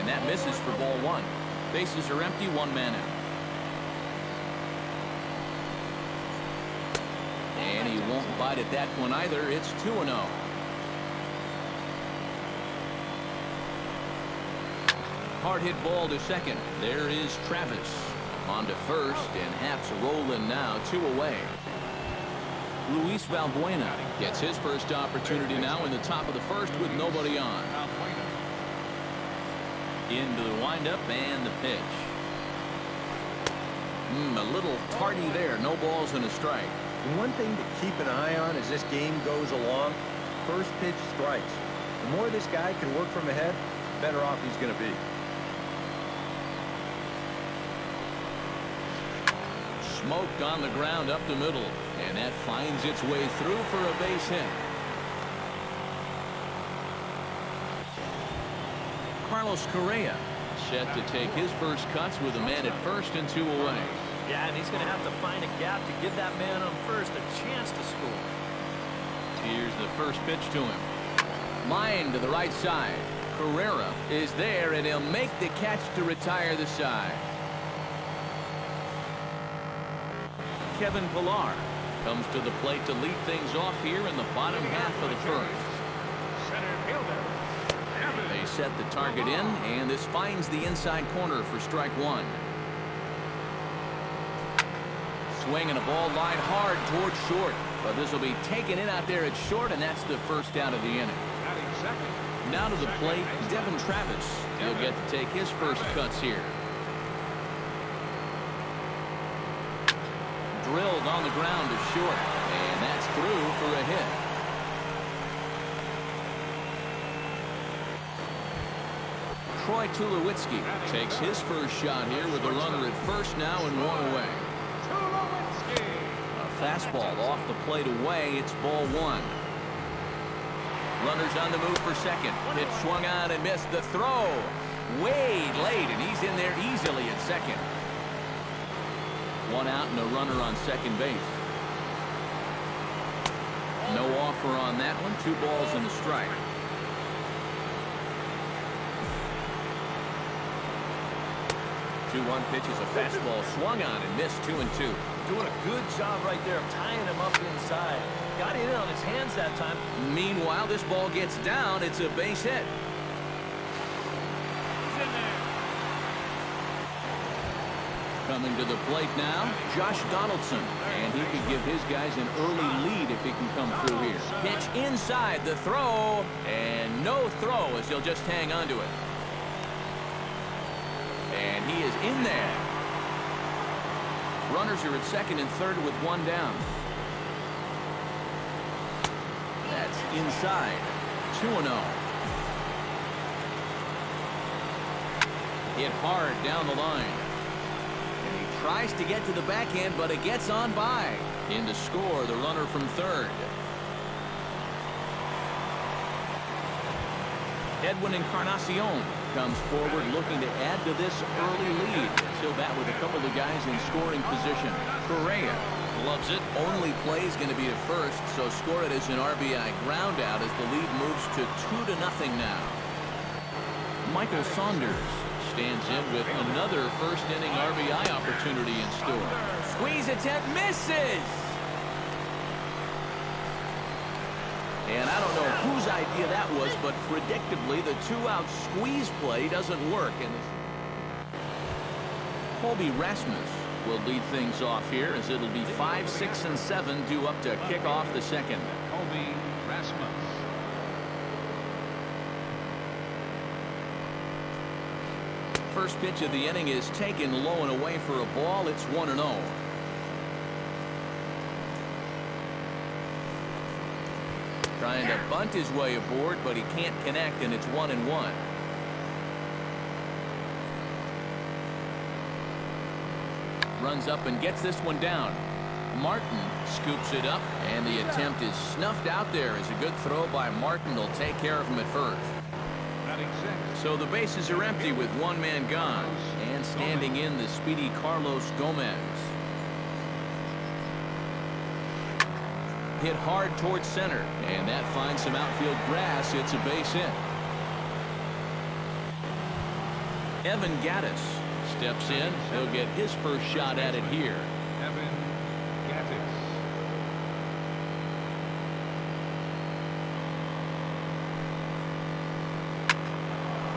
and that misses for ball one. Bases are empty, one man out. And he won't bite at that one either. It's 2-0. Hard hit ball to second. There is Travis. On to first, and Haps rolling now, 2 away. Luis Valbuena gets his first opportunity now in the top of the first with nobody on. Into the windup and the pitch. A little tardy there. No balls and a strike. One thing to keep an eye on as this game goes along, first pitch strikes. The more this guy can work from ahead, the better off he's going to be. Smoked on the ground up the middle, and that finds its way through for a base hit. Carlos Correa set to take his first cuts with a man at first and 2 away. Yeah, and he's going to have to find a gap to give that man on first a chance to score. Here's the first pitch to him. Line to the right side. Carrera is there, and he'll make the catch to retire the side. Kevin Pillar comes to the plate to lead things off here in the bottom half of the first. They set the target in, and this finds the inside corner for strike one. Swinging a ball line hard towards short, but this will be taken in out there at short, and that's the first out of the inning. Now to the plate, Devin Travis. He'll get to take his first cuts here. Drilled on the ground to short, and that's through for a hit. Troy Tulowitzki takes his first shot here with a runner at first now and 1 away. A fastball off the plate away. It's ball one. Runners on the move for second. Pitch swung on and missed. The throw way late, and he's in there easily at second. 1 out and a runner on second base. No offer on that one. 2 balls and a strike. The 2-1 pitch is a fastball swung on and missed. 2-2. Doing a good job right there of tying him up inside. Got it in on his hands that time. Meanwhile, this ball gets down. It's a base hit. Coming to the plate now, Josh Donaldson. And he could give his guys an early lead if he can come through here. Pitch inside, the throw, and no throw as he'll just hang on to it. And he is in there. Runners are at second and third with 1 down. That's inside. 2-0. Hit hard down the line. And he tries to get to the backhand, but it gets on by. In to score, the runner from third. Edwin Encarnacion comes forward looking to add to this early lead. He'll bat with a couple of guys in scoring position. Correa loves it. Only play is going to be to first, so score it as an RBI ground out as the lead moves to 2-0 now. Michael Saunders stands in with another first inning RBI opportunity in store. Squeeze attempt misses. And I don't know whose idea that was, but predictably the 2-out squeeze play doesn't work. And Colby Rasmus will lead things off here as it'll be 5, 6, and 7 due up to kick off the second. Colby Rasmus. First pitch of the inning is taken low and away for a ball. It's 1-0. Trying to bunt his way aboard, but he can't connect, and it's 1-1. Runs up and gets this one down. Martin scoops it up, and the attempt is snuffed out there as a good throw by Martin will take care of him at first. So the bases are empty with 1 man gone, and standing in the speedy Carlos Gomez. Hit hard towards center, and that finds some outfield grass. It's a base hit. Evan Gaddis steps in. He'll get his first shot at it here. Evan Gaddis.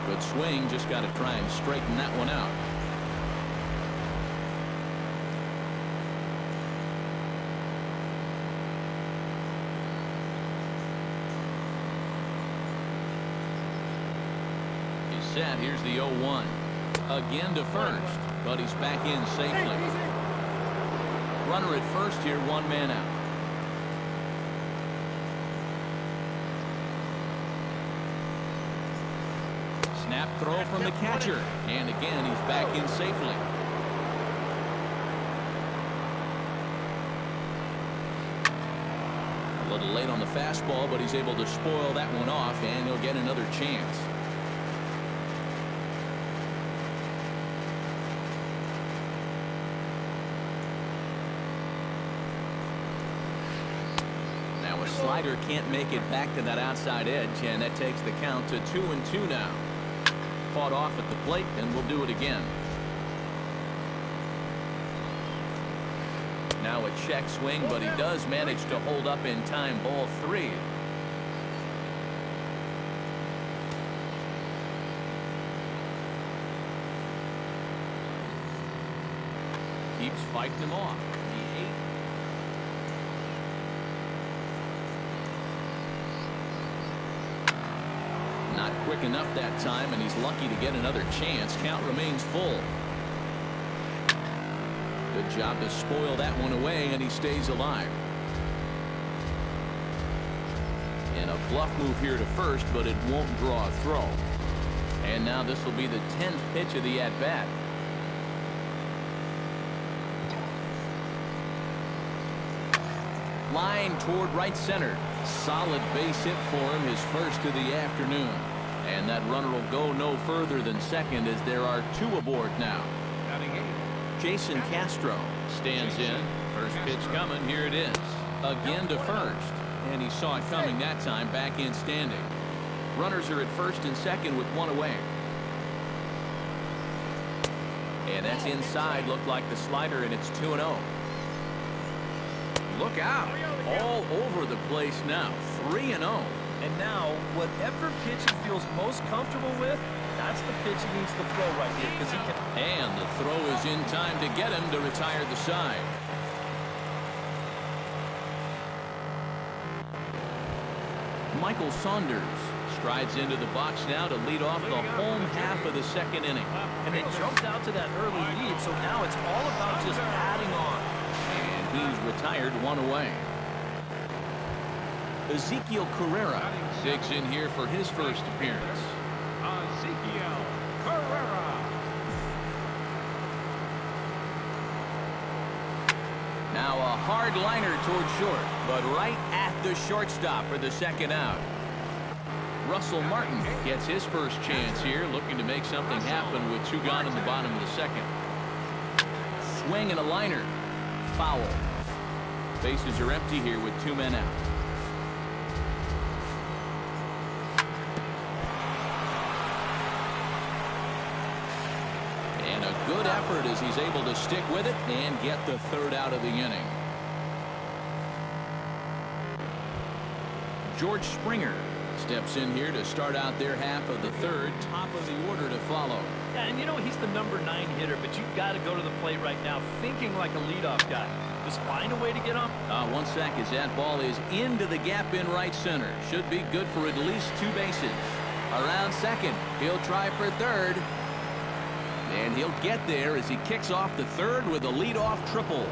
Good swing, just got to try and straighten that one out. He's set. Here's the 0-1. Again to first, but he's back in safely. Runner at first here, one man out. Snap throw from the catcher. And again, he's back in safely. A little late on the fastball, but he's able to spoil that one off, and he'll get another chance. Now a slider can't make it back to that outside edge, and that takes the count to 2-2 now. Fought off at the plate, and we'll do it again. Now a check swing, but he does manage to hold up in time. Ball 3. Keeps fighting him off. The 8th. Not quick enough that time, and he's lucky to get another chance. Count remains full. Good job to spoil that one away, and he stays alive. And a bluff move here to first, but it won't draw a throw. And now this will be the 10th pitch of the at-bat. Line toward right center. Solid base hit for him, his first of the afternoon. And that runner will go no further than second, as there are 2 aboard now. Jason Castro stands in. First pitch coming. Here it is. Again to first. And he saw it coming that time. Back in standing. Runners are at first and second with 1 away. And that's inside. Looked like the slider, and it's 2-0. Look out. All over the place now. 3-0. And now, whatever pitch he feels most comfortable with, that's the pitch he needs to throw right here, because he can. And the throw is in time to get him to retire the side. Michael Saunders strides into the box now to lead off the home half of the second inning. And they jumped out to that early lead, so now it's all about just adding on. And he's retired 1 away. Ezekiel Carrera digs in here for his first appearance. Ezekiel Carrera. Now a hard liner toward short, but right at the shortstop for the second out. Russell Martin gets his first chance here, looking to make something happen with 2 gone in the bottom of the second. Swing and a liner. Foul. Bases are empty here with 2 men out. And a good effort as he's able to stick with it and get the 3rd out of the inning. George Springer steps in here to start out their half of the 3rd. Top of the order to follow. Yeah, and you know he's the number 9 hitter, but you've got to go to the plate right now thinking like a leadoff guy. Just find a way to get on. 1 sec as that ball is into the gap in right center. Should be good for at least 2 bases. Around second. He'll try for 3rd. And he'll get there as he kicks off the 3rd with a leadoff triple.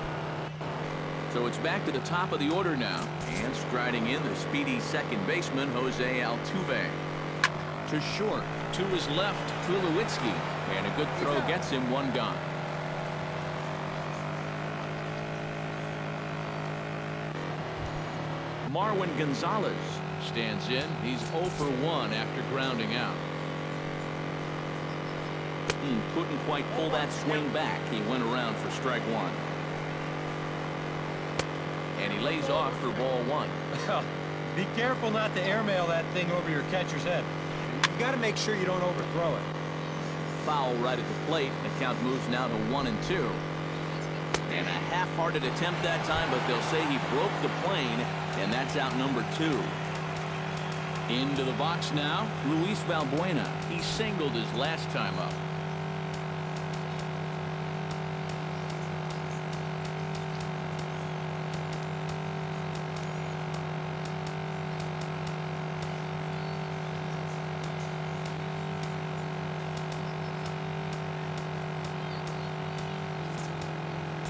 So it's back to the top of the order now. And striding in the speedy second baseman, Jose Altuve. To short. To his left, Tulowitzki. And a good throw gets him 1 gone. Marwin Gonzalez stands in. He's 0 for 1 after grounding out. Couldn't quite pull that swing back. He went around for strike 1. And he lays off for ball 1. Be careful not to airmail that thing over your catcher's head. You got to make sure you don't overthrow it. foul right at the plate. The count moves now to 1-2. And a half-hearted attempt that time, but they'll say he broke the plane, and that's out number 2. Into the box now, Luis Valbuena. He singled his last time up.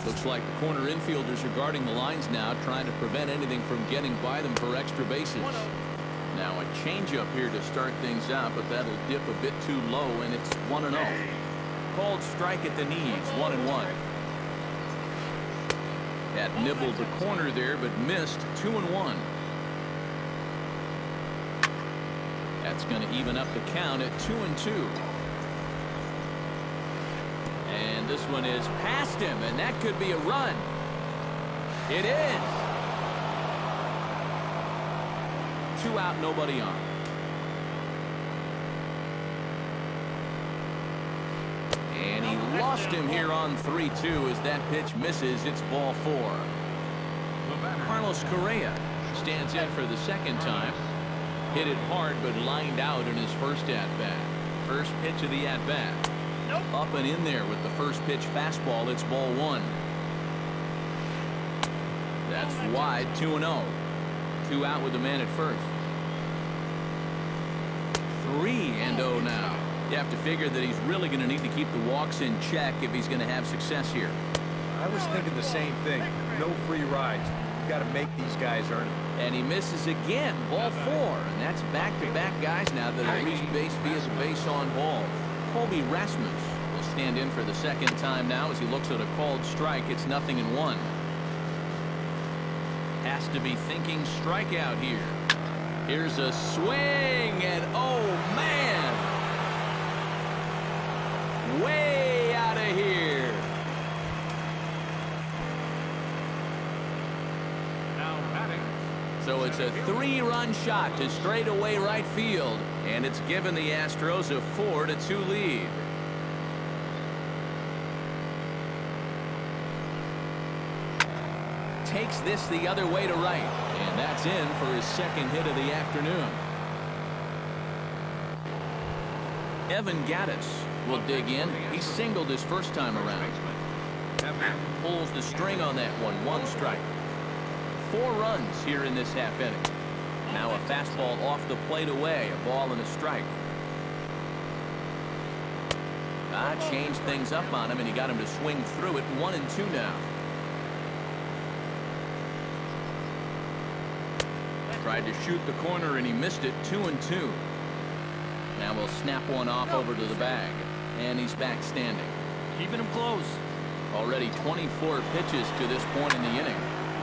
Looks like the corner infielders are guarding the lines now, trying to prevent anything from getting by them for extra bases. Now a changeup here to start things out, but that'll dip a bit too low, and it's 1-0. Called strike at the knees, 1-1. That nibbled the corner there, but missed, 2-1. That's going to even up the count at 2-2. And this one is past him, and that could be a run. It is. 2 out, nobody on. And he lost him here on 3-2 as that pitch misses. It's ball 4. Carlos Correa stands in for the second time. Hit it hard, but lined out in his first at-bat. First pitch of the at-bat. Up and in there with the first pitch fastball. It's ball 1. That's wide, 2-0. 2 out with the man at first. 3-0 now. You have to figure that he's really going to need to keep the walks in check if he's going to have success here. I was thinking the same thing. No free rides. You got to make these guys earn it. And he misses again. Ball 4. And that's back-to-back guys now that have reached base via the base on ball. Colby Rasmus will stand in for the second time now as he looks at a called strike. It's 0-1. Has to be thinking strikeout here. Here's a swing, and oh man, way out of here. Now batting. So it's a 3-run shot to straightaway right field, and it's given the Astros a 4-2 lead. Takes this the other way to right, and that's in for his second hit of the afternoon. Evan Gattis will dig in. He singled his first time around. Pulls the string on that one. 1 strike. 4 runs here in this half inning. Now a fastball off the plate away. A ball and a strike. Changed things up on him, and he got him to swing through it. 1-2 now. Tried to shoot the corner, and he missed it. 2-2. Now we'll snap one off over to the bag, and he's back standing. Keeping him close. Already 24 pitches to this point in the inning.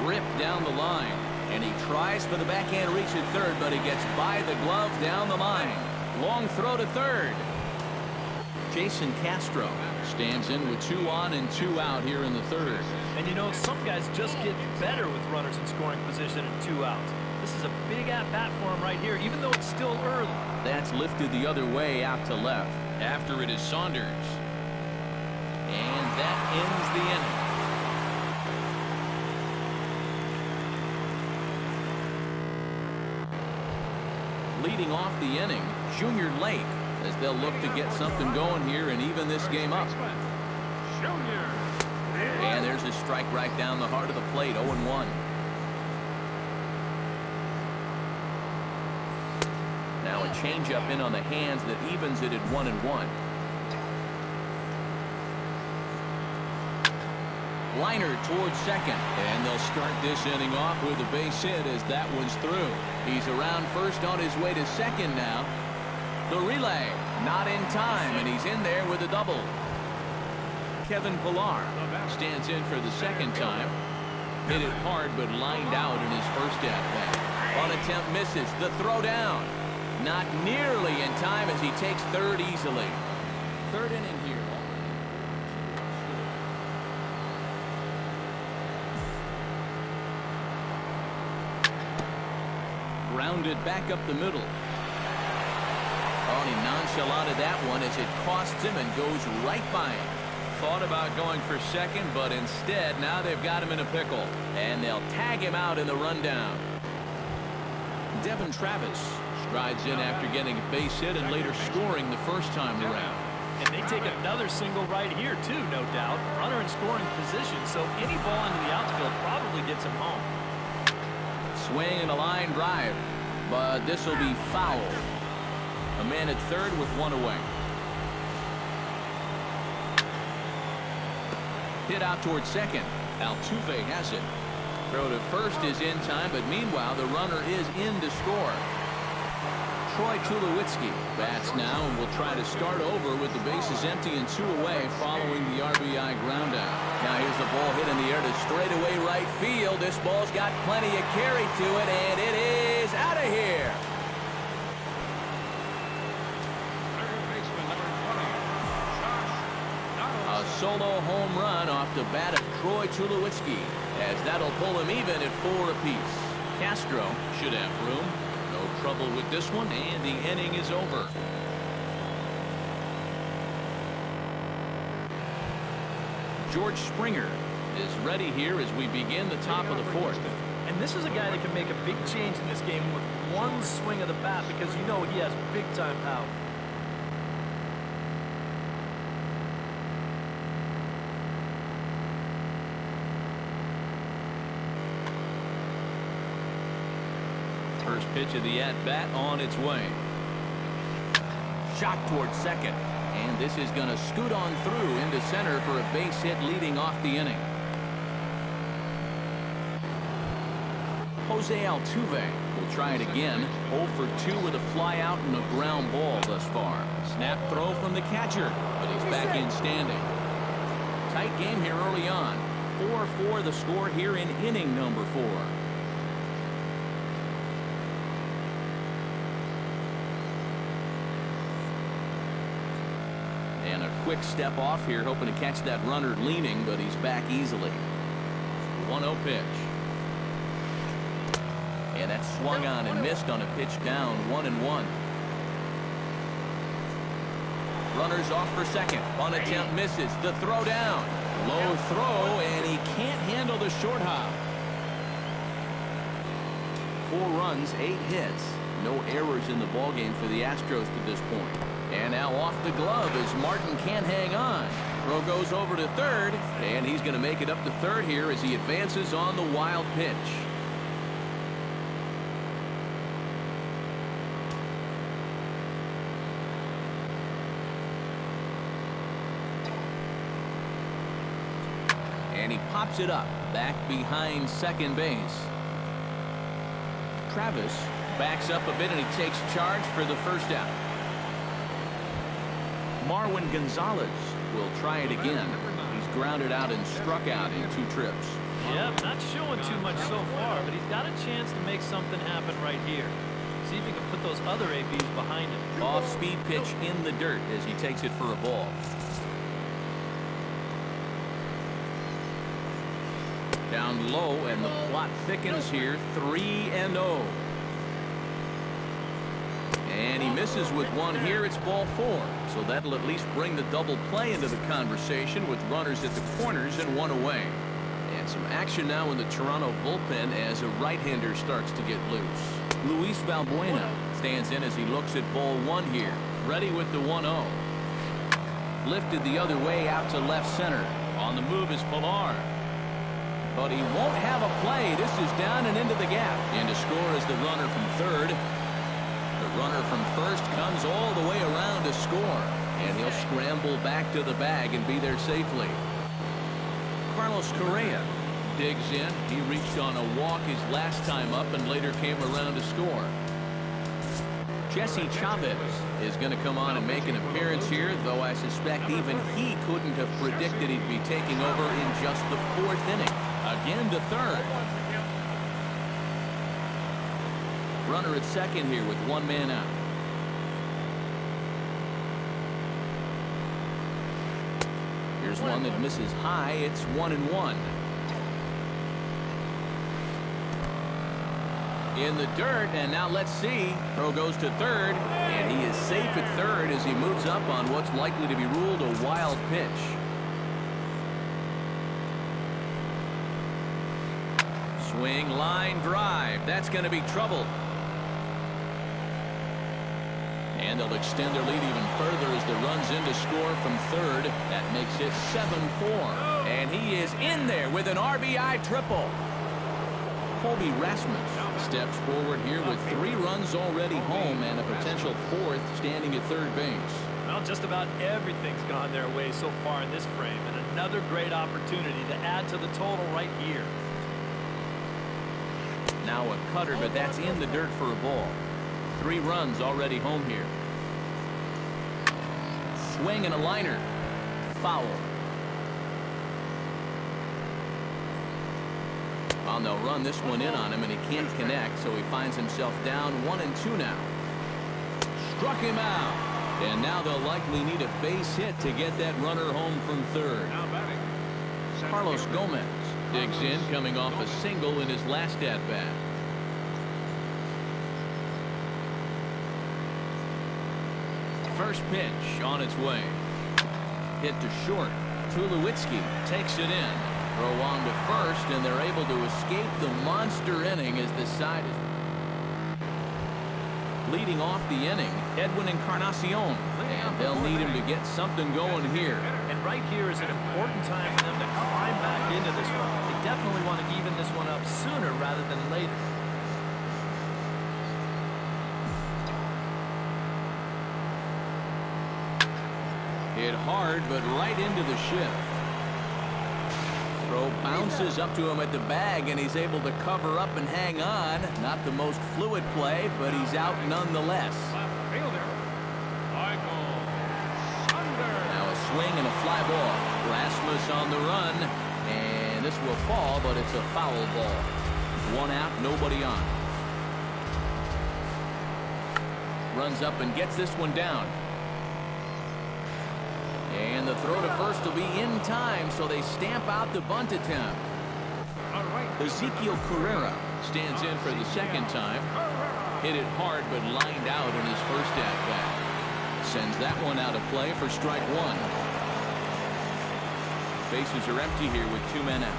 Ripped down the line, and he tries for the backhand reach at third, but he gets by the glove down the line. Long throw to third. Jason Castro stands in with 2 on and 2 out here in the third. And you know, some guys just get better with runners in scoring position and 2 outs. This is a big at-bat for him right here, even though it's still early. That's lifted the other way out to left. After it is Saunders. And that ends the inning. Leading off the inning, Junior Lake, as they'll look to get something going here and even this game up. And there's a strike right down the heart of the plate. 0-1. Now a changeup in on the hands that evens it at 1-1. Liner towards second, and they'll start this inning off with a base hit as that one's through. He's around first on his way to second now. The relay not in time, and he's in there with a double. Kevin Pillar stands in for the second time. Hit it hard, but lined out in his first at-bat. On attempt misses. The throw down. Not nearly in time as he takes third easily. Third inning here. Grounded back up the middle. Oh, and he nonchalanted that one as it costs him and goes right by him. Thought about going for second, but instead now they've got him in a pickle. And they'll tag him out in the rundown. Devin Travis strides in after getting a base hit and later scoring the first time around. And they take another single right here, too, no doubt. Runner in scoring position, so any ball into the outfield probably gets him home. Swing and a line drive, but this will be foul. A man at third with one away. Hit out towards second. Altuve has it. Throw to first is in time, but meanwhile the runner is in to score. Troy Tulowitzki bats now and will try to start over with the bases empty and 2 away following the RBI ground out. Now here's the ball hit in the air to straightaway right field. This ball's got plenty of carry to it, and it is out of here. A solo home run off the bat of Troy Tulowitzki, as that'll pull him even at 4 apiece. Castro should have room. No trouble with this one, and the inning is over. George Springer is ready here as we begin the top of the 4th. And this is a guy that can make a big change in this game with one swing of the bat, because you know he has big-time power. First pitch of the at-bat on its way. Shot towards second. And this is going to scoot on through into center for a base hit leading off the inning. Jose Altuve will try it again. 0 for 2 with a fly out and a ground ball thus far. Snap throw from the catcher, but he's back in standing. Tight game here early on. 4-4 the score here in inning number 4. And a quick step off here, hoping to catch that runner leaning, but he's back easily. 1-0 pitch. And that swung on and missed on a pitch down, 1-1. Runners off for second. Bunt attempt misses. The throw down. Low throw, and he can't handle the short hop. 4 runs, 8 hits. No errors in the ballgame for the Astros to this point. And now off the glove as Martin can't hang on. Throw goes over to third, and he's going to make it up to third here as he advances on the wild pitch. And he pops it up back behind second base. Travis backs up a bit and he takes charge for the first out. Marwin Gonzalez will try it again. He's grounded out and struck out in 2 trips. Yep, not showing too much so far, but he's got a chance to make something happen right here. See if he can put those other ABs behind him. Off-speed pitch in the dirt as he takes it for a ball. Down low, and the plot thickens here. 3-0. And he misses with one here. It's ball 4. So that'll at least bring the double play into the conversation with runners at the corners and 1 away. And some action now in the Toronto bullpen as a right-hander starts to get loose. Luis Valbuena stands in as he looks at ball 1 here. Ready with the 1-0. Lifted the other way out to left center. On the move is Pilar. But he won't have a play. This is down and into the gap. And to score is the runner from third. The runner from first comes all the way around to score. And he'll scramble back to the bag and be there safely. Carlos Correa digs in. He reached on a walk his last time up and later came around to score. Jesse Chavez is going to come on and make an appearance here, though I suspect even he couldn't have predicted he'd be taking over in just the 4th inning. Again to third. Runner at second here with 1 man out. Here's one that misses high. It's 1-1. In the dirt, and now let's see. Throw goes to third, and he is safe at third as he moves up on what's likely to be ruled a wild pitch. Swing, line, drive. That's going to be trouble. And they'll extend their lead even further as the runs in to score from third. That makes it 7-4. And he is in there with an RBI triple. Colby Rasmus steps forward here with 3 runs already home and a potential 4th standing at third base. Well, just about everything's gone their way so far in this frame, and another great opportunity to add to the total right here. Now a cutter, but that's in the dirt for a ball. 3 runs already home here. Swing and a liner. Foul. Well, they'll run this one in on him, and he can't connect, so he finds himself down 1-2 now. Struck him out. And now they'll likely need a base hit to get that runner home from third. Carlos Gomez digs in, coming off a single in his last at-bat. First pitch on its way. Hit to short. Tulowitzki takes it in. Throw on to first, and they're able to escape the monster inning as the side is leading off the inning. Edwin Encarnacion, and they'll need him to get something going here. And right here is an important time for them to climb back into this one. They definitely want to even this one up sooner rather than later. Hit hard, but right into the shift. Throw bounces up to him at the bag, and he's able to cover up and hang on. Not the most fluid play, but he's out nonetheless. Now a swing and a fly ball. Rasmus on the run, and this will fall, but it's a foul ball. 1 out, nobody on. Runs up and gets this one down. And the throw to first will be in time, so they stamp out the bunt attempt. Ezekiel Carrera stands in for the second time. Hit it hard, but lined out in his first at-bat. Sends that one out of play for strike 1. Bases are empty here with 2 men out.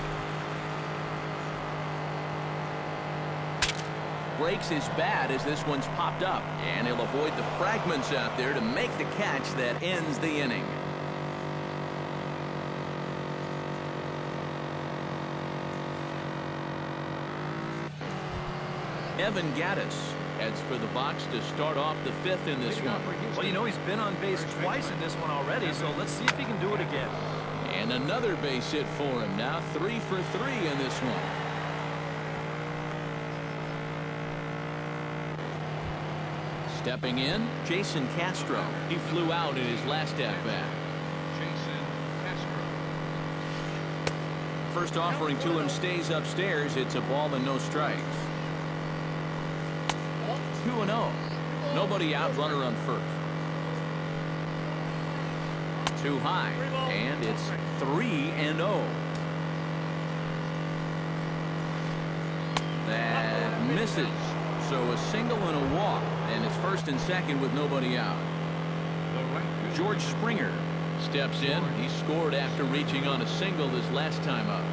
Breaks his bat as this one's popped up, and he'll avoid the fragments out there to make the catch that ends the inning. Evan Gattis heads for the box to start off the 5th in this one. Well, you know, he's been on base twice in this one already, so let's see if he can do it again. And another base hit for him. Now 3 for 3 in this one. Stepping in, Jason Castro. He flew out in his last at-bat. First offering to him stays upstairs. It's a ball and no strikes. 2-0. Nobody out, runner on first. Too high, and it's 3-0. That misses. So a single and a walk, and it's first and second with nobody out. George Springer steps in. He scored after reaching on a single his last time up.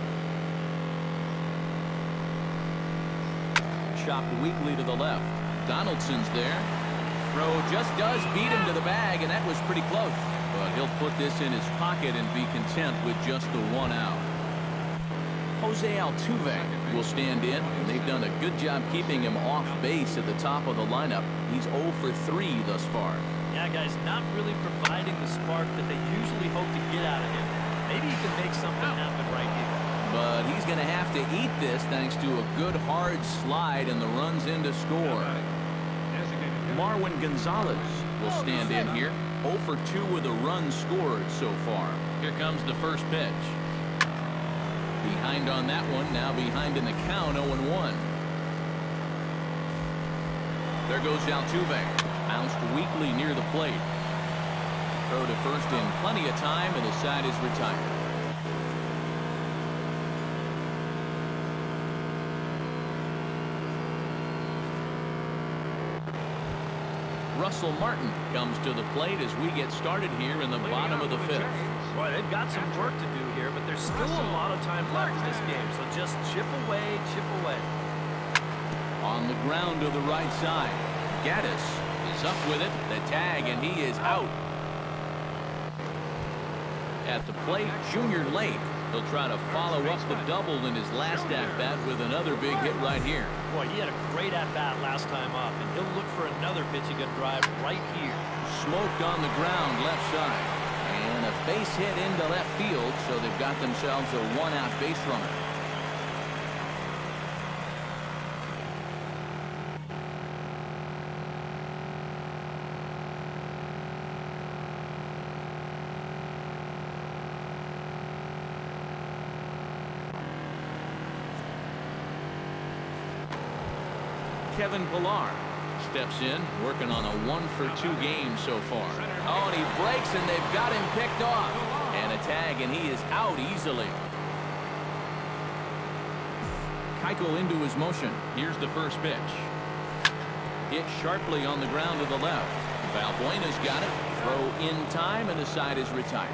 Chopped weakly to the left. Donaldson's there. Throw just does beat him to the bag, and that was pretty close. But he'll put this in his pocket and be content with just the 1 out. Jose Altuve will stand in, and they've done a good job keeping him off base at the top of the lineup. He's 0 for 3 thus far. Yeah, guys, not really providing the spark that they usually hope to get out of him. Maybe he can make something happen right here. But he's going to have to eat this thanks to a good hard slide and the runs in to score. Marwin Gonzalez will stand in here. 0 for 2 with a run scored so far. Here comes the first pitch. Behind on that one, now behind in the count, 0-1. There goes Altuve. Bounced weakly near the plate. Throw to first in plenty of time, and the side is retired. Russell Martin comes to the plate as we get started here in the bottom of the fifth. Boy, they've got some work to do here, but there's still a lot of time left in this game, so just chip away, chip away. On the ground to the right side. Gaddis is up with it. The tag, and he is out. At the plate, Junior Lake. He'll try to follow up the double in his last at-bat with another big hit right here. Boy, he had a great at-bat last time up, and he'll look for another pitch he can drive right here. Smoked on the ground left side. And a base hit into left field, so they've got themselves a one-out base runner. Kevin Pillar steps in, working on a 1-for-2 game so far. Oh, and he breaks, and they've got him picked off. And a tag, and he is out easily. Keuchel into his motion. Here's the first pitch. Hit sharply on the ground to the left. Valbuena's got it. Throw in time, and the side is retired.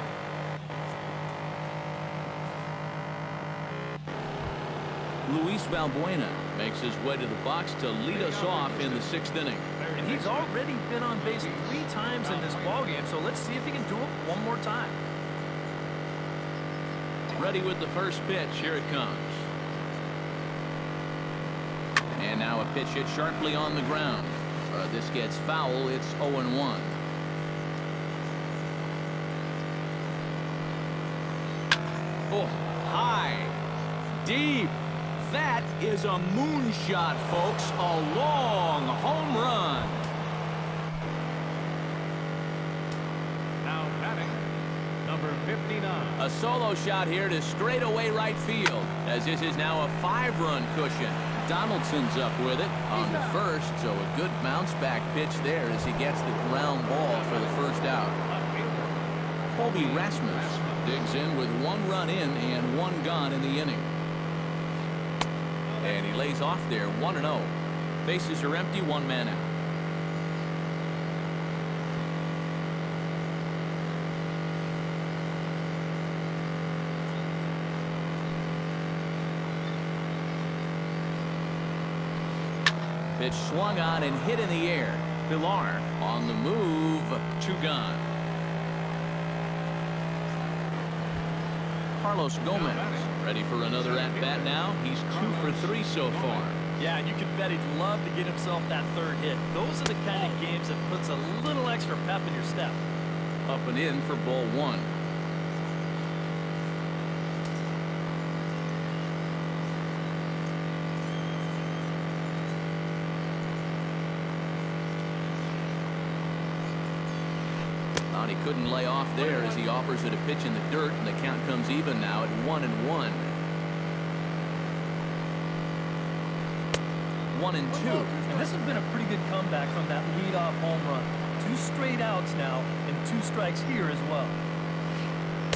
Luis Valbuena makes his way to the box to lead us off in the 6th inning. And he's already been on base 3 times in this ballgame, so let's see if he can do it one more time. Ready with the first pitch. Here it comes. And now a pitch hit sharply on the ground. This gets foul. It's 0-1. Oh, high, deep. That is a moonshot, folks. A long home run. Now batting, number 59. A solo shot here to straightaway right field, as this is now a 5-run cushion. Donaldson's up with it on the first, so a good bounce back pitch there as he gets the ground ball for the first out. Colby Rasmus digs in with 1 run in and 1 gone in the inning. And he lays off there, 1-0. Bases are empty, 1 man out. Pitch swung on and hit in the air. Pillar on the move, 2 gone. Carlos Gomez ready for another at-bat now. He's 2 for 3 so far. Yeah, and you can bet he'd love to get himself that 3rd hit. Those are the kind of games that puts a little extra pep in your step. Up and in for ball 1. He couldn't lay off there as he offers it a pitch in the dirt, and the count comes even now at 1-1. 1-2. And this has been a pretty good comeback from that leadoff home run. 2 straight outs now, and 2 strikes here as well.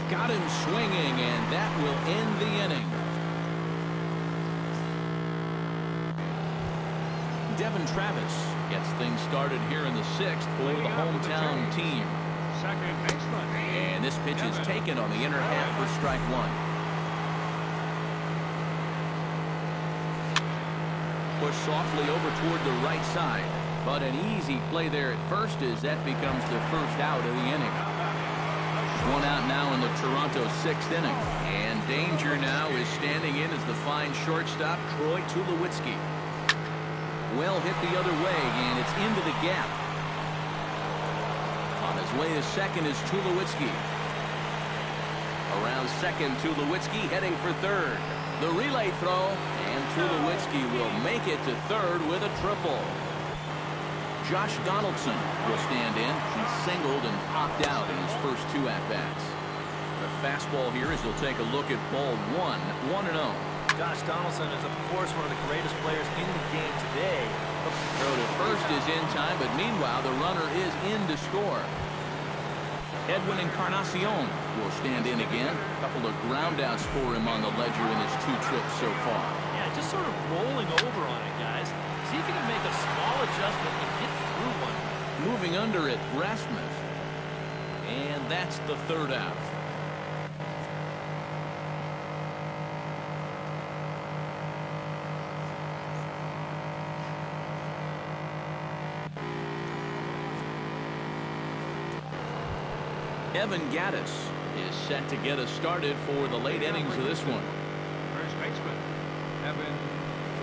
Got him swinging, and that will end the inning. Devin Travis gets things started here in the 6th for the hometown team. Second baseman. And this pitch is taken on the inner half for strike 1. Push softly over toward the right side, but an easy play there at first as that becomes the first out of the inning. 1 out now in the Toronto 6th inning, and danger now is standing in as the fine shortstop Troy Tulowitzki. Well hit the other way, and it's into the gap. On his way to second is Tulowitzki. Around second, Tulowitzki heading for third. The relay throw, and Tulowitzki will make it to third with a triple. Josh Donaldson will stand in. He singled and popped out in his first 2 at-bats. The fastball here as he'll take a look at ball 1, 1-0. Josh Donaldson is, of course, one of the greatest players in the game today. Throw to first is in time, but meanwhile, the runner is in to score. Edwin Encarnacion will stand in again. A couple of groundouts for him on the ledger in his 2 trips so far. Yeah, just sort of rolling over on it, guys. See if you can make a small adjustment and get through one. moving under it, Rasmus. And that's the third out. Evan Gaddis is set to get us started for the late innings of this one. First baseman, Evan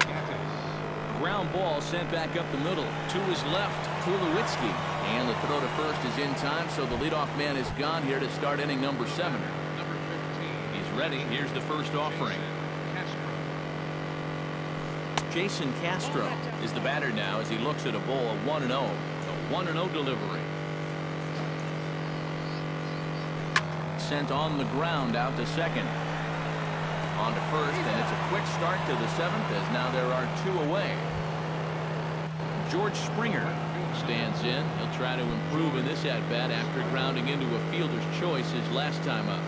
Gattis. Ground ball sent back up the middle. To his left, Tulowitzki. And the throw to first is in time, so the leadoff man is gone here to start inning number 7. Number 15. He's ready. Here's the first offering. Jason Castro is the batter now as he looks at a ball of 1-0. A 1-0 delivery. Sent on the ground out to second. On to first, and it's a quick start to the 7th as now there are 2 away. George Springer stands in. He'll try to improve in this at-bat after grounding into a fielder's choice his last time up.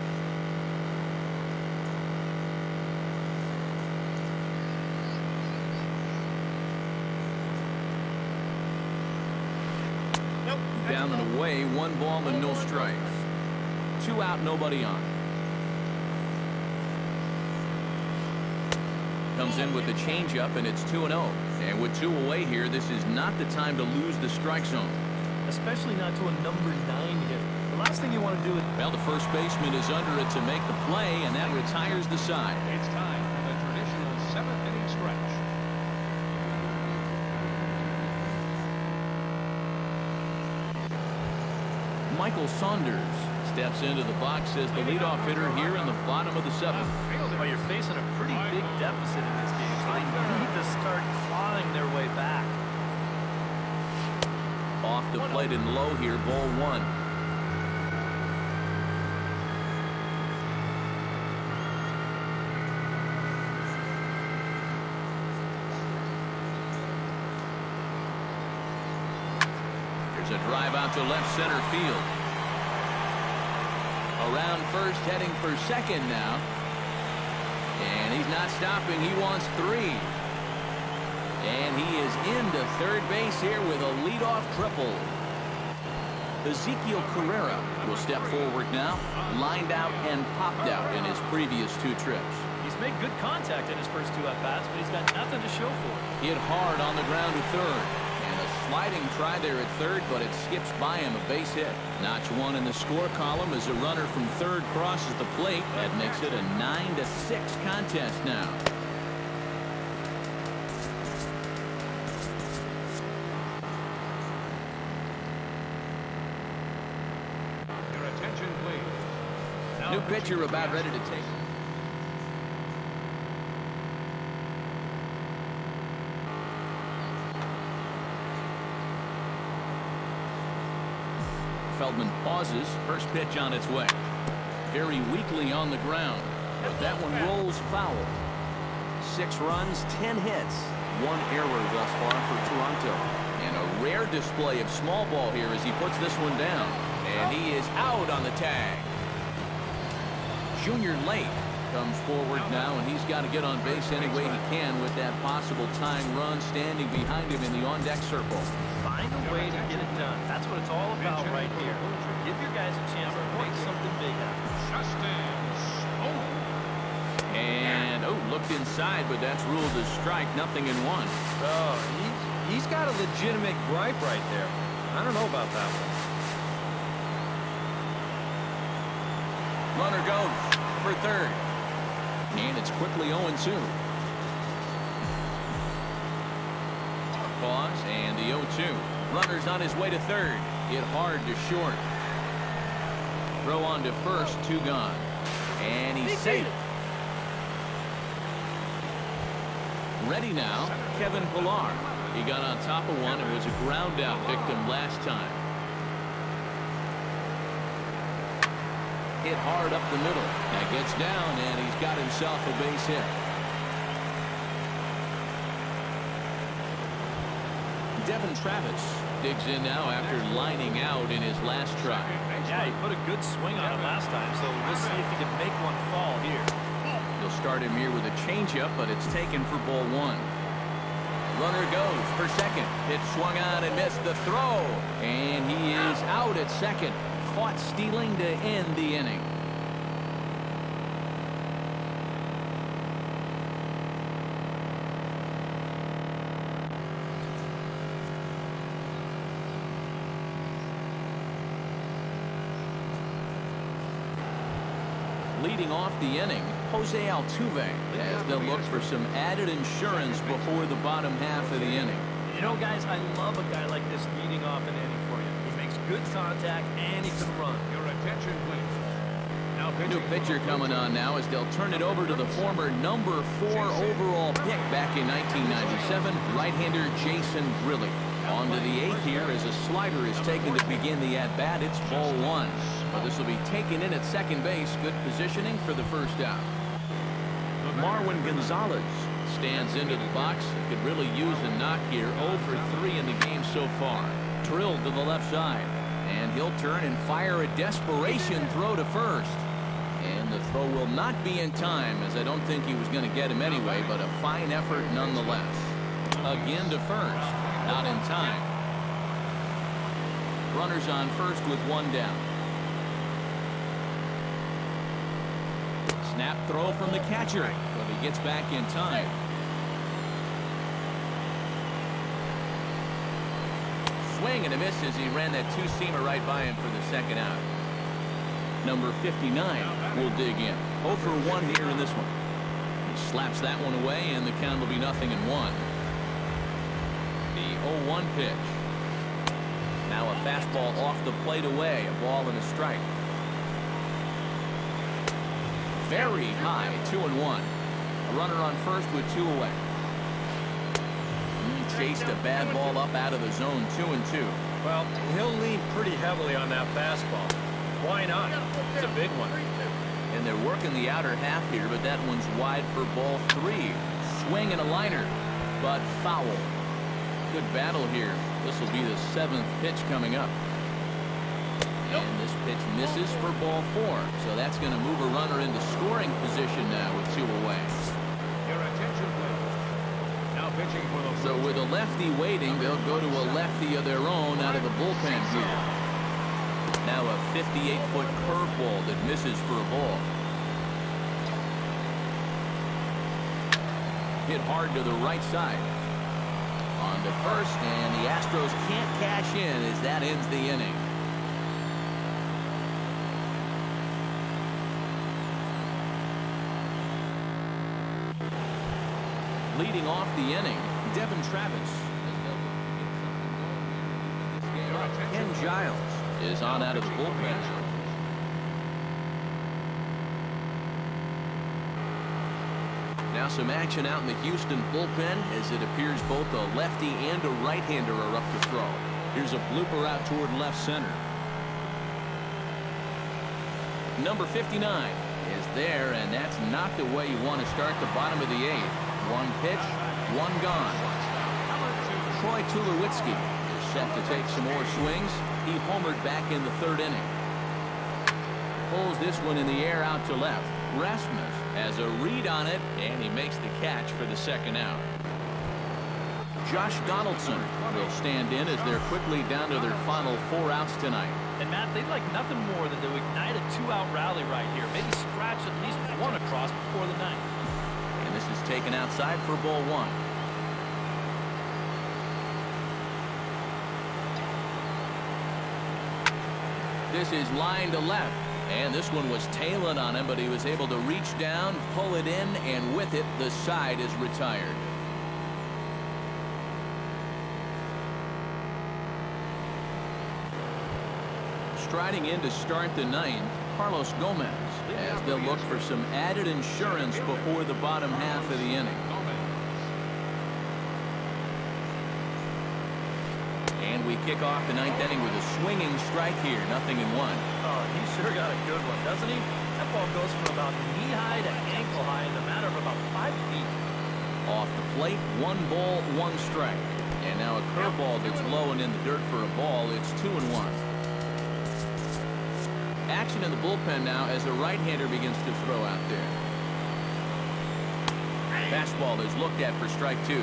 Down and away, 1 ball and no strikes. 2 out, nobody on. Comes in with the changeup, and it's 2-0. And with 2 away here, this is not the time to lose the strike zone. Especially not to a number 9 hitter. The last thing you want to do is... Well, the first baseman is under it to make the play, and that retires the side. It's time for the traditional 7th inning stretch. Michael Saunders steps into the box as the leadoff hitter here in the bottom of the 7th. Well, you're facing a pretty big deficit in this game, so they need to start clawing their way back. Off the plate and low here, ball 1. There's a drive out to left center field. Around first, heading for second now. And he's not stopping. He wants 3. And he is into third base here with a leadoff triple. Ezekiel Carrera will step forward now. Lined out and popped out in his previous 2 trips. He's made good contact in his first 2 at-bats, but he's got nothing to show for it. Hit hard on the ground to third. And a sliding try there at third, but it skips by him, a base hit. Notch 1 in the score column as a runner from third crosses the plate. That makes it a 9-6 contest now. Your attention, please. New pitcher about ready to take. Feldman pauses. First pitch on its way. Very weakly on the ground, but that one rolls foul. 6 runs, 10 hits. 1 error thus far for Toronto. And a rare display of small ball here as he puts this one down. And he is out on the tag. Junior Lake comes forward now, and he's got to get on base any way he can with that possible tying run standing behind him in the on-deck circle. Find a way to get it done. That's what it's all about right here. Give your guys a chance to make something big happen. And, looked inside, but that's ruled as strike. Nothing in 1. Oh, he's got a legitimate gripe right there. I don't know about that one. Runner goes for third. And it's quickly 0-2. Pause, and the 0-2. Runner's on his way to third. Hit hard to short. Throw on to first, 2 gone. And he's safe. Ready now, Kevin Pillar. He got on top of one and was a ground out victim last time. Hit hard up the middle. That gets down, and he's got himself a base hit. Devin Travis digs in now after lining out in his last try. Yeah, he put a good swing on it last time, so we'll see if he can make one fall here. He'll start him here with a changeup, but it's taken for ball 1. Runner goes for second. Pitch swung on and missed the throw. And he is out at second. Caught stealing to end the inning. Leading off the inning, Jose Altuve, as they'll look for some added insurance before the bottom half of the inning. You know, guys, I love a guy like this leading off an inning for you. He makes good contact and he can run. Your attention, please. Now New pitcher coming on now as they'll turn it over to the former number 4 overall pick back in 1997, right-hander Jason Grilli. On to the 8th here as a slider is taken to begin the at-bat. It's ball 1. Well, this will be taken in at second base. Good positioning for the first out. Marwin Gonzalez stands into the box. He could really use a knock here. 0 for 3 in the game so far. Drilled to the left side. And he'll turn and fire a desperation throw to first. And the throw will not be in time, as I don't think he was going to get him anyway, but a fine effort nonetheless. Again to first. Not in time. Runners on first with 1 down. Snap throw from the catcher, but he gets back in time. Swing and a miss as he ran that two-seamer right by him for the second out. Number 59 will dig in. 0 for 1 here in this one. He slaps that one away, and the count will be 0-1. The 0-1 pitch. Now a fastball off the plate away. A ball and a strike. Very high, 2-1. A runner on first with 2 away. He chased a bad ball up out of the zone, 2-2. Well, he'll lean pretty heavily on that fastball. Why not? It's a big one. And they're working the outer half here, but that one's wide for ball 3. Swing and a liner, but foul. Good battle here. This will be the 7th pitch coming up. And this pitch misses for ball 4. So that's going to move a runner into scoring position now with 2 away. Your attention, please. Now pitching for the... So with a lefty waiting, they'll go to a lefty of their own out of the bullpen here. Now a 58-foot curveball that misses for a ball. Hit hard to the right side. On to first, and the Astros can't cash in as that ends the inning. Leading off the inning, Devin Travis. Ken Giles is on out of the bullpen. Now some action out in the Houston bullpen as it appears both a lefty and a right-hander are up to throw. Here's a blooper out toward left center. Number 59 is there, and that's not the way you want to start the bottom of the 8th. 1 pitch, 1 gone. Troy Tulowitzki is set to take some more swings. He homered back in the 3rd inning. Pulls this one in the air out to left. Rasmus has a read on it, and he makes the catch for the 2nd out. Josh Donaldson will stand in as they're quickly down to their final 4 outs tonight. And Matt, they'd like nothing more than to ignite a 2-out rally right here. Maybe scratch at least 1 across before the 9th. And this is taken outside for ball 1. This is line to left. And this one was tailing on him, but he was able to reach down, pull it in, and with it, the side is retired. Striding in to start the 9th, Carlos Gomez, as they'll look for some added insurance before the bottom half of the inning. And we kick off the 9th inning with a swinging strike here, 0-1. Oh, he sure got a good one, doesn't he? That ball goes from about knee-high to ankle-high in a matter of about 5 feet. Off the plate, 1 ball, 1 strike. And now a curveball that's low and in the dirt for a ball. It's 2-1. Action in the bullpen now as a right-hander begins to throw out there. Fastball is looked at for strike 2.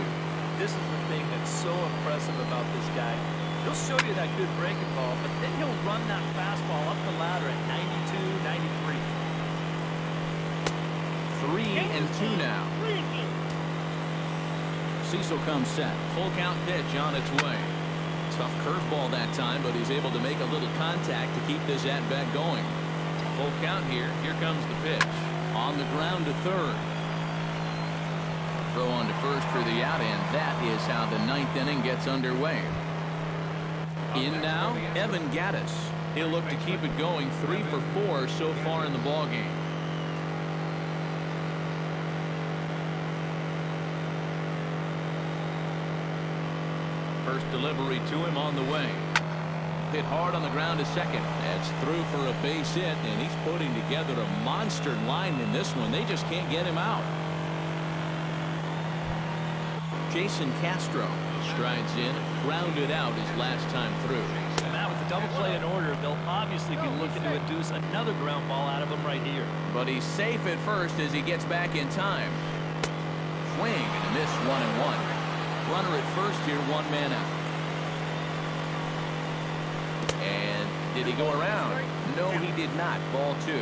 this is the thing that's so impressive about this guy. He'll show you that good breaking ball, but then he'll run that fastball up the ladder at 92, 93. 3-2 now. Cecil comes set. Full count pitch on its way. Tough curveball that time, but he's able to make a little contact to keep this at-bat going. Full count here. Here comes the pitch. On the ground to third. Throw on to first for the out, and that is how the ninth inning gets underway. In now, Evan Gattis. He'll look to keep it going 3 for 4 so far in the ballgame. First delivery to him on the way. Hit hard on the ground to second. That's through for a base hit, and he's putting together a monster line in this one. They just can't get him out. Jason Castro strides in, grounded out his last time through. Matt, with the double play in order, they'll obviously be looking to induce another ground ball out of him right here. But he's safe at first as he gets back in time. Swing and a miss, 1-1. Runner at first here, 1 man out. And did he go around? No, he did not. Ball 2.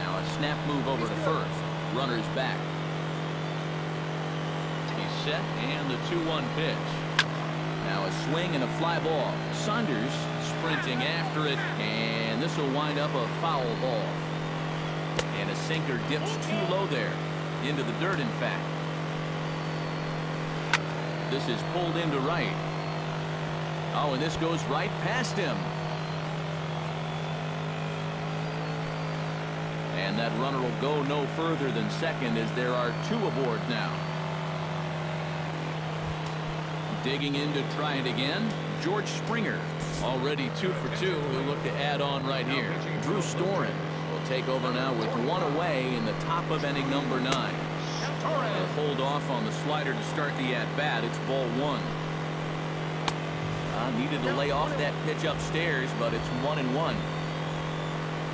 Now a snap move over to first. Runner's back. He's set, and the 2-1 pitch. Now a swing and a fly ball. Saunders sprinting after it, and this will wind up a foul ball. And a sinker dips too low there. Into the dirt, in fact. This is pulled into right. Oh, and this goes right past him. And that runner will go no further than second as there are 2 aboard now. Digging in to try it again, George Springer. Already 2 for 2. He'll look to add on right here. Drew Storen will take over now with 1 away in the top of inning number 9. They'll hold off on the slider to start the at-bat. It's ball 1. Needed to lay off that pitch upstairs, but it's 1-1.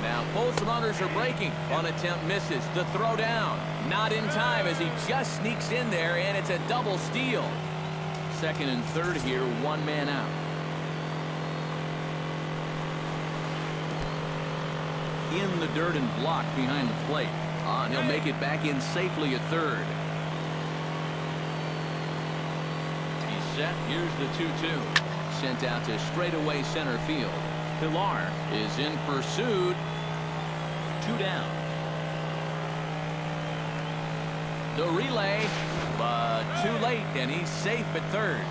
Now both runners are breaking. On attempt misses. The throw down. Not in time as he just sneaks in there, and it's a double steal. Second and third here, 1 man out. In the dirt and blocked behind the plate. And he'll make it back in safely at third. He's set. Here's the 2-2. Sent out to straightaway center field. Pilar is in pursuit. 2 down. The relay, but too late, and he's safe at third.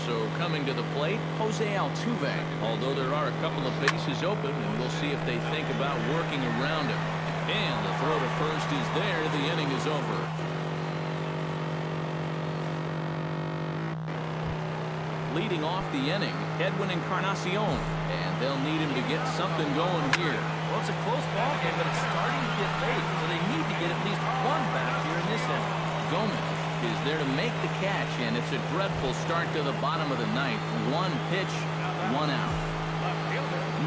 So coming to the plate, Jose Altuve. Although there are a couple of bases open, and we'll see if they think about working around him. And the throw to first is there. The inning is over. Leading off the inning, Edwin Encarnacion, and they'll need him to get something going here. Well, it's a close ball game, but it's starting to get late, so they need to get at least 1 back here in this inning. Gomez is there to make the catch, and it's a dreadful start to the bottom of the ninth. 1 pitch, 1 out.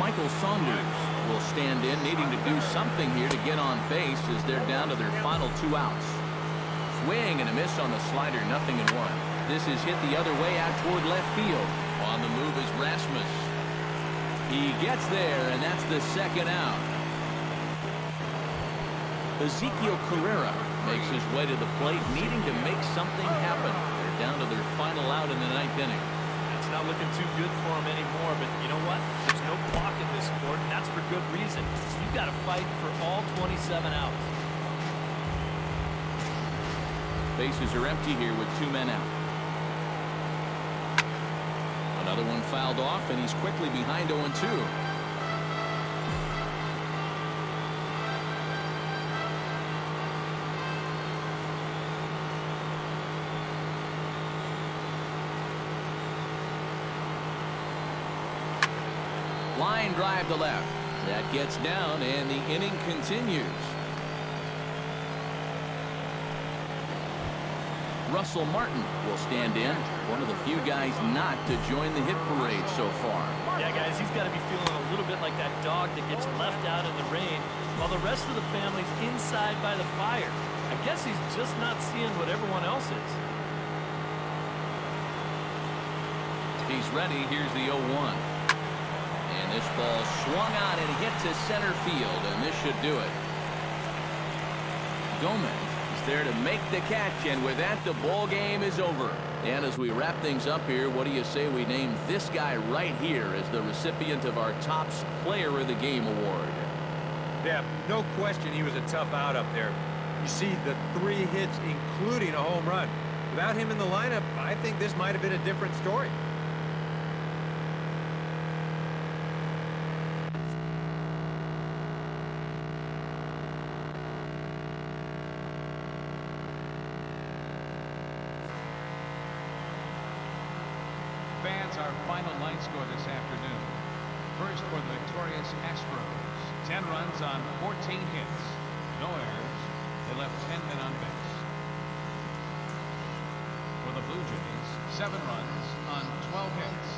Michael Saunders will stand in, needing to do something here to get on base as they're down to their final 2 outs. Swing and a miss on the slider, 0-1. This is hit the other way out toward left field. On the move is Rasmus. He gets there, and that's the 2nd out. Ezekiel Carrera makes his way to the plate, needing to make something happen. They're down to their final out in the 9th inning. It's not looking too good for him anymore, but you know what? There's no clock in this sport, and that's for good reason. You've got to fight for all 27 outs. Bases are empty here with 2 men out. Another one fouled off, and he's quickly behind 0-2. Line drive to left. That gets down, and the inning continues. Russell Martin will stand in, one of the few guys not to join the hit parade so far. Yeah, guys, he's got to be feeling a little bit like that dog that gets left out in the rain while the rest of the family's inside by the fire. I guess he's just not seeing what everyone else is. He's ready. Here's the 0-1. And this ball swung on and hit to center field, and this should do it. Gomez is there to make the catch, and with that, the ball game is over. And as we wrap things up here, what do you say we name this guy right here as the recipient of our Topps Player of the Game award? Yeah, no question he was a tough out up there. You see the 3 hits, including a home run. Without him in the lineup, I think this might have been a different story. Fans, our final line score this afternoon. First for the victorious Astros. 10 runs on 14 hits. No errors. They left 10 men on base. For the Blue Jays, 7 runs on 12 hits.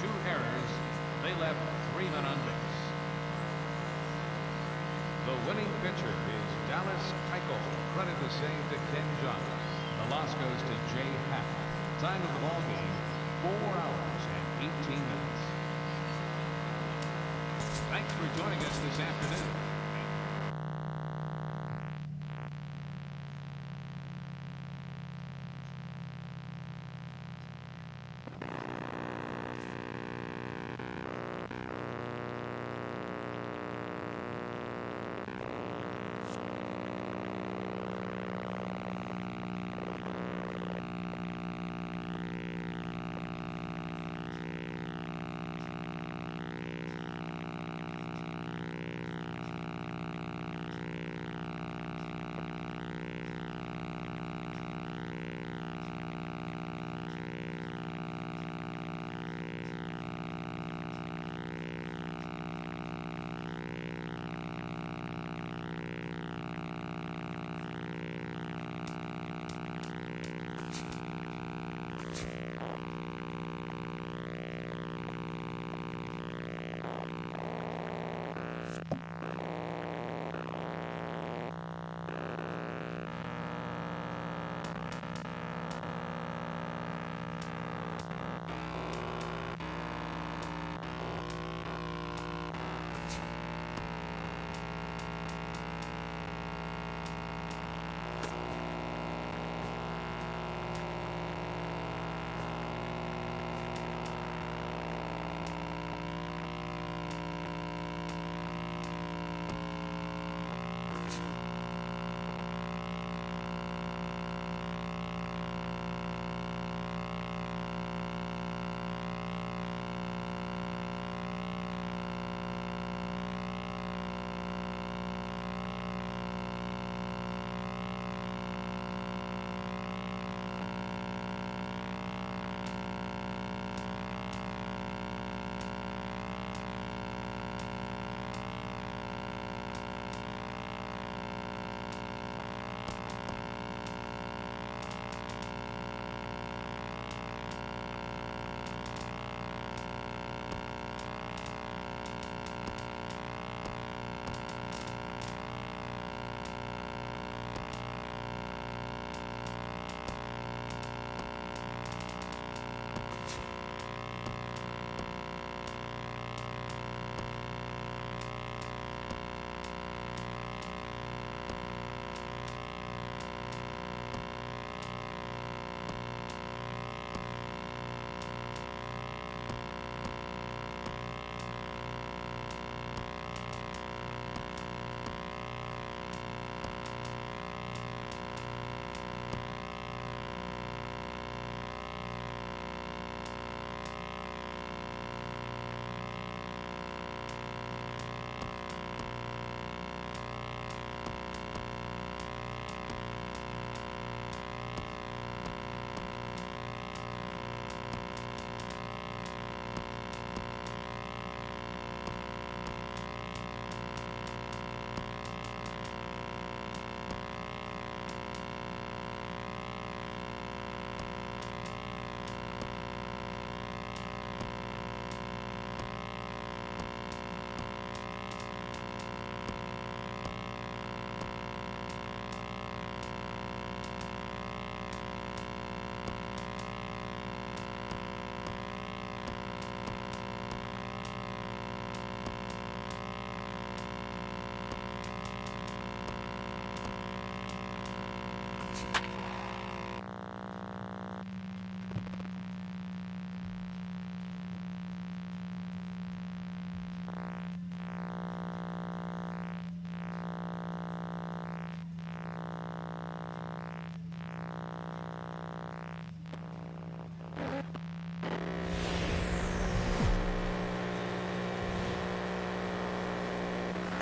2 errors. They left 3 men on base. The winning pitcher is Dallas Keuchel. Credit the save to Ken Jones. The loss goes to Jay Happ. Time of the ball game, 4 hours and 18 minutes. Thanks for joining us this afternoon.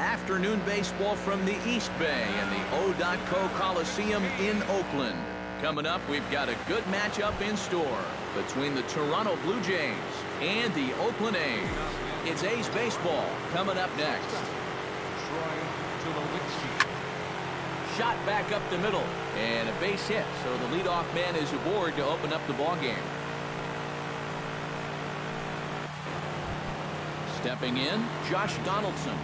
Afternoon baseball from the East Bay and the O.Co Coliseum in Oakland. Coming up, we've got a good matchup in store between the Toronto Blue Jays and the Oakland A's. It's A's baseball coming up next. Shot back up the middle and a base hit, so the leadoff man is aboard to open up the ball game. Stepping in, Josh Donaldson.